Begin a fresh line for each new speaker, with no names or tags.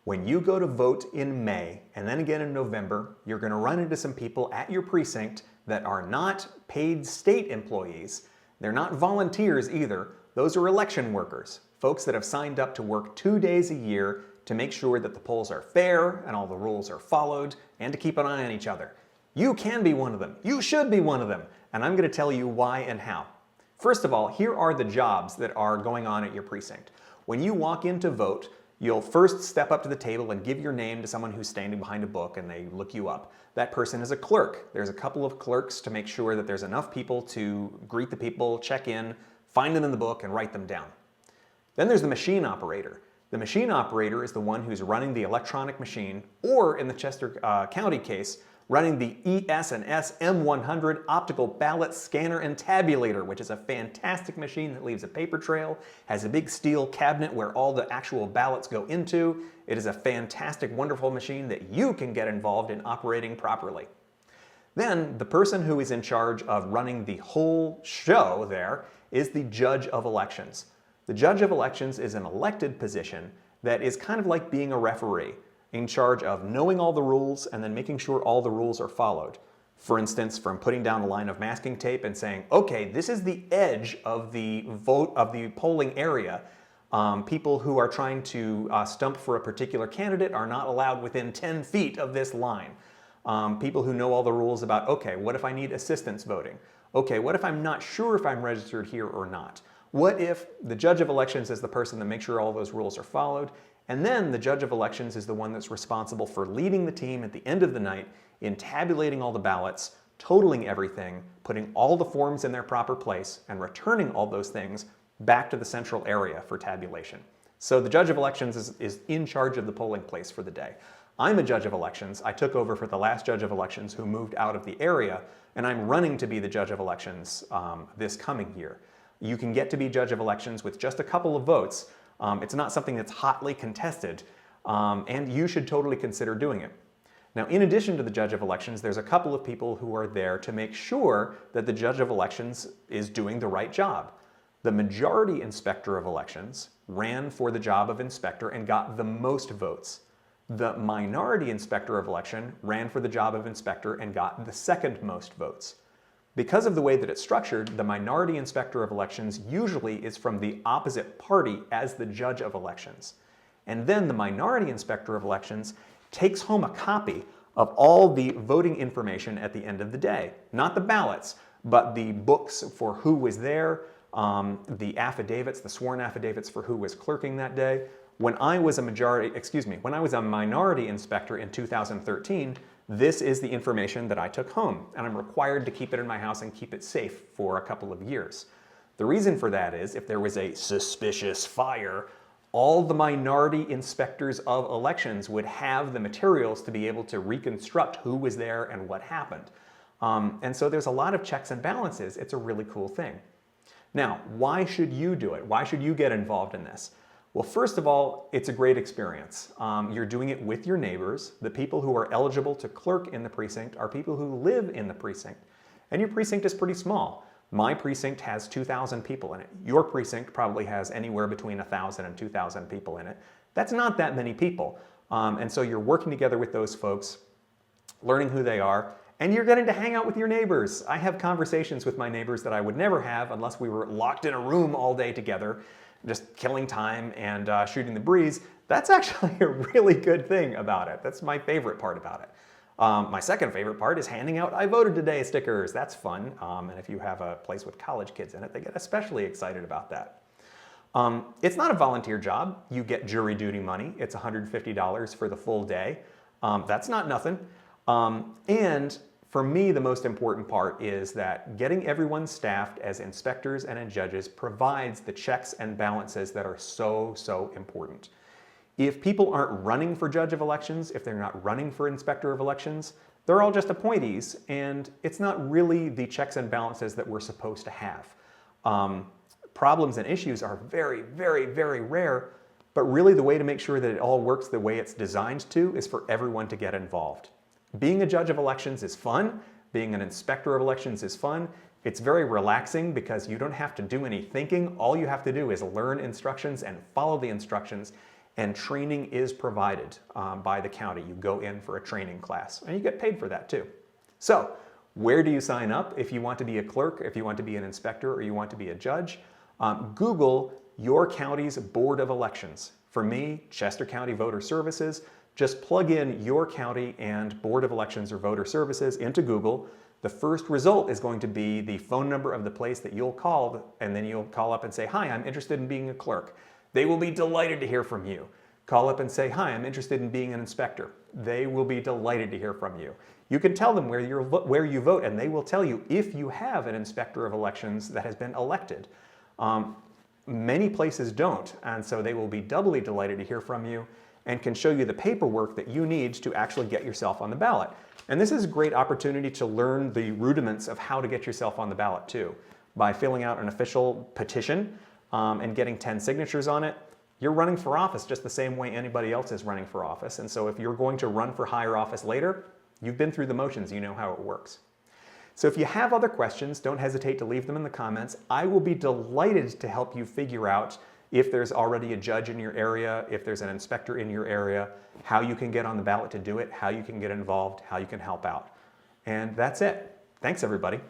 When you go to vote in May and then again in November, you're going to run into some people at your precinct that are not paid state employees. They're not volunteers either. Those are election workers, folks that have signed up to work 2 days a year to make sure that the polls are fair and all the rules are followed and to keep an eye on each other. You can be one of them. You should be one of them. And I'm going to tell you why and how. First of all, here are the jobs that are going on at your precinct. When you walk in to vote, you'll first step up to the table and give your name to someone who's standing behind a book and they look you up. That person is a clerk. There's a couple of clerks to make sure that there's enough people to greet the people, check in, find them in the book, and write them down. Then there's the machine operator. The machine operator is the one who's running the electronic machine, or in the Chester County case, running the ES&S M100 optical ballot scanner and tabulator, which is a fantastic machine that leaves a paper trail, has a big steel cabinet where all the actual ballots go into. It is a fantastic, wonderful machine that you can get involved in operating properly. Then the person who is in charge of running the whole show there is the judge of elections. The judge of elections is an elected position that is kind of like being a referee, in charge of knowing all the rules and then making sure all the rules are followed. For instance, from putting down a line of masking tape and saying, okay, this is the edge of the polling area. People who are trying to stump for a particular candidate are not allowed within 10 feet of this line. People who know all the rules about, okay, what if I need assistance voting? Okay, what if I'm not sure if I'm registered here or not? What if the judge of elections is the person that makes sure all those rules are followed? And then the judge of elections is the one that's responsible for leading the team at the end of the night in tabulating all the ballots, totaling everything, putting all the forms in their proper place, and returning all those things back to the central area for tabulation. So the judge of elections is in charge of the polling place for the day. I'm a judge of elections. I took over for the last judge of elections who moved out of the area, and I'm running to be the judge of elections this coming year. You can get to be judge of elections with just a couple of votes. It's not something that's hotly contested, and you should totally consider doing it. Now, in addition to the judge of elections, there's a couple of people who are there to make sure that the judge of elections is doing the right job. The majority inspector of elections ran for the job of inspector and got the most votes. The minority inspector of election ran for the job of inspector and got the second most votes. Because of the way that it's structured, the minority inspector of elections usually is from the opposite party as the judge of elections. And then the minority inspector of elections takes home a copy of all the voting information at the end of the day. Not the ballots, but the books for who was there, the affidavits, the sworn affidavits for who was clerking that day. When I was a minority inspector in 2013, this is the information that I took home, and I'm required to keep it in my house and keep it safe for a couple of years. The reason for that is if there was a suspicious fire, all the minority inspectors of elections would have the materials to be able to reconstruct who was there and what happened. And so there's a lot of checks and balances. It's a really cool thing. Now, why should you do it? Why should you get involved in this? Well, first of all, it's a great experience. You're doing it with your neighbors. The people who are eligible to clerk in the precinct are people who live in the precinct. And your precinct is pretty small. My precinct has 2,000 people in it. Your precinct probably has anywhere between 1,000 and 2,000 people in it. That's not that many people. And so you're working together with those folks, learning who they are, and you're getting to hang out with your neighbors. I have conversations with my neighbors that I would never have unless we were locked in a room all day together, just killing time and shooting the breeze. That's actually a really good thing about it. That's my favorite part about it. My second favorite part is handing out I voted today stickers. That's fun. And if you have a place with college kids in it, they get especially excited about that. It's not a volunteer job. You get jury duty money. It's $150 for the full day. That's not nothing. And for me, the most important part is that getting everyone staffed as inspectors and as judges provides the checks and balances that are so, so important. If people aren't running for judge of elections, if they're not running for inspector of elections, they're all just appointees, and it's not really the checks and balances that we're supposed to have. Problems and issues are very, very, very rare, but really the way to make sure that it all works the way it's designed to is for everyone to get involved. Being a judge of elections is fun. Being an inspector of elections is fun. It's very relaxing because you don't have to do any thinking. All you have to do is learn instructions and follow the instructions. and training is provided by the county. You go in for a training class, and you get paid for that too. So, where do you sign up if you want to be a clerk, if you want to be an inspector, or you want to be a judge? Google your county's Board of Elections. For me, Chester County Voter Services. Just plug in your county and Board of Elections or Voter Services into Google. The first result is going to be the phone number of the place that you'll call, and then you'll call up and say, "Hi, I'm interested in being a clerk." They will be delighted to hear from you. Call up and say, "Hi, I'm interested in being an inspector." They will be delighted to hear from you. You can tell them where you vote, and they will tell you if you have an inspector of elections that has been elected. Many places don't, and so they will be doubly delighted to hear from you and can show you the paperwork that you need to actually get yourself on the ballot. And this is a great opportunity to learn the rudiments of how to get yourself on the ballot too. By filling out an official petition and getting 10 signatures on it, you're running for office just the same way anybody else is running for office. And so if you're going to run for higher office later, you've been through the motions, you know how it works. So if you have other questions, don't hesitate to leave them in the comments. I will be delighted to help you figure out if there's already a judge in your area, if there's an inspector in your area, how you can get on the ballot to do it, how you can get involved, how you can help out. And that's it. Thanks, everybody.